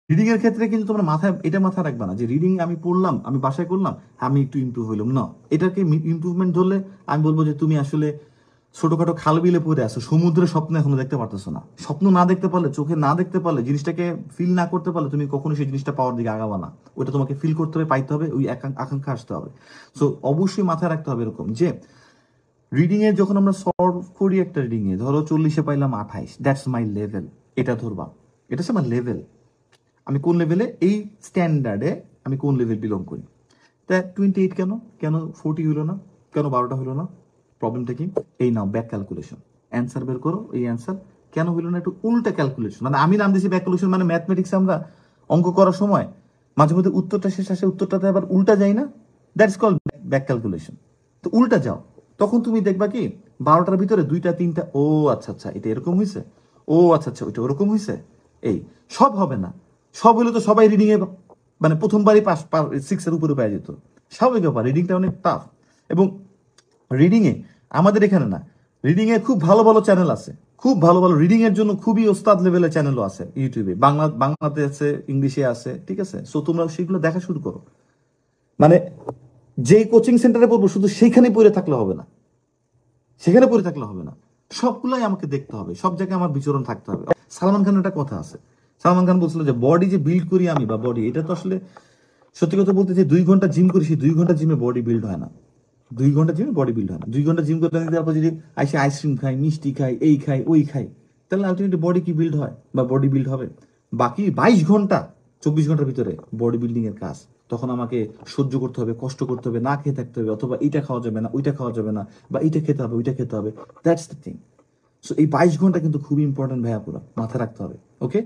Reading এর ক্ষেত্রে কিন্তু তোমরা মাথায় এটা মাথায় রাখবা না যে রিডিং আমি পড়লাম, আমি বাসায় করলাম, আমি একটু ইমপ্রুভ হইলাম না। এটাকে ইমপ্রুভমেন্ট ধরলে আমি বলবো যে তুমি আসলে ছোটখাটো খাল বিলে পড়ে আছো, সমুদ্রের স্বপ্ন এখনো দেখতে পারতেছো না। স্বপ্ন না দেখতে পারলে, চোখে না দেখতে পারলে, জিনিসটাকে ফিল না করতে পারলে তুমি কখনো সেই জিনিসটা পাওয়ার দিকে আগাবা না। ওটা তোমাকে ফিল করতে হবে, পাইতে হবে, ওই আকাঙ্ক্ষা আসতে হবে। সো অবশ্যই মাথায় রাখতে হবে এরকম যে রিডিং এ যখন আমরা সলভ করি একটা রিডিং এ, ধরো 40-এ পাইলাম 28, দ্যাটস মাই লেভেল। এটা ধরবা, এটা হচ্ছে আমার লেভেল। আমি কোন লেভেলে, এই স্ট্যান্ডার্ডে আমি কোন লেভেল বিলং করি। তা 28 কেন, কেন 40 হলো না, কেন 12টা হলো না? প্রবলেমটা কি? এই নাও ব্যাক ক্যালকুলেশন, অ্যান্সার বের করো। এই অ্যান্সার কেন হলো না, একটু উল্টা ক্যালকুলেশন। মানে আমি নাম দিয়েছি ব্যাক ক্যালকুলেশন, মানে ম্যাথমেটিক্স আমরা অঙ্ক করার সময় মাঝে মধ্যে উত্তরটা শেষ আসে, উত্তরটাতে আবার উল্টা যাই না, দ্যাটস কল ব্যাক ক্যালকুলেশন। তো উল্টা যাও, তখন তুমি দেখবা কি 12টার ভিতরে 2টা 3টা, ও আচ্ছা আচ্ছা এটা এরকম হয়েছে, ও আচ্ছা আচ্ছা ওইটা ওরকম হয়েছে। এই সব হবে না, সব হলে তো সবাই রিডিং এ মানে প্রথমবারই পাস 6 এর উপরে পেয়ে যেত। স্বাভাবিক ব্যাপার, রিডিংটা অনেক টাফ। এবং রিডিং এ আমাদের এখানে না, রিডিং এ খুব ভালো ভালো চ্যানেল আছে, খুব ভালো ভালো রিডিং এর জন্য খুবই ওস্তাদ লেভেলের চ্যানেলও আছে ইউটিউবে, বাংলাতে আছে, ইংলিশে আছে, ঠিক আছে? সো তোমরা সেগুলো দেখা শুরু করো। মানে যে কোচিং সেন্টারে পড়বো শুধু সেইখানে পড়ে থাকলে হবে না, সেখানে পড়ে থাকলে হবে না, সবগুলাই আমাকে দেখতে হবে, সব জায়গায় আমার বিচরণ থাকতে হবে। সালমান খানের একটা কথা আছে, সালমান খান বলছিল যে বডি যে বিল্ড করি আমি, বা বডি, এটা তো আসলে সত্যি কথা বলতে যে 2 ঘন্টা জিম করি, সেই 2 ঘন্টা জিমে বডি বিল্ড হয় না। 2 ঘন্টা জিমে বডি বিল্ড হয় না। 2 ঘন্টা জিম করতে তারপর যদি আইসে আইসক্রিম খাই, মিষ্টি খাই, এই খাই, ওই খাই, তাহলে আলটিমেটলি বডি কি বিল্ড হয় বা বডি বিল্ড হবে? বাকি 22 ঘন্টা, 24 ঘন্টার ভিতরে বডি বিল্ডিং এর কাজ। তখন আমাকে সহ্য করতে হবে, কষ্ট করতে হবে, না খেয়ে থাকতে হবে, অথবা এইটা খাওয়া যাবে না, ওইটা খাওয়া যাবে না, বা এইটা খেতে হবে, ওইটা খেতে হবে। That's the thing. সো এই 22 ঘন্টা কিন্তু খুবই ইম্পর্টেন্ট ভাইয়া, পুরো মাথায় রাখতে হবে। ওকে।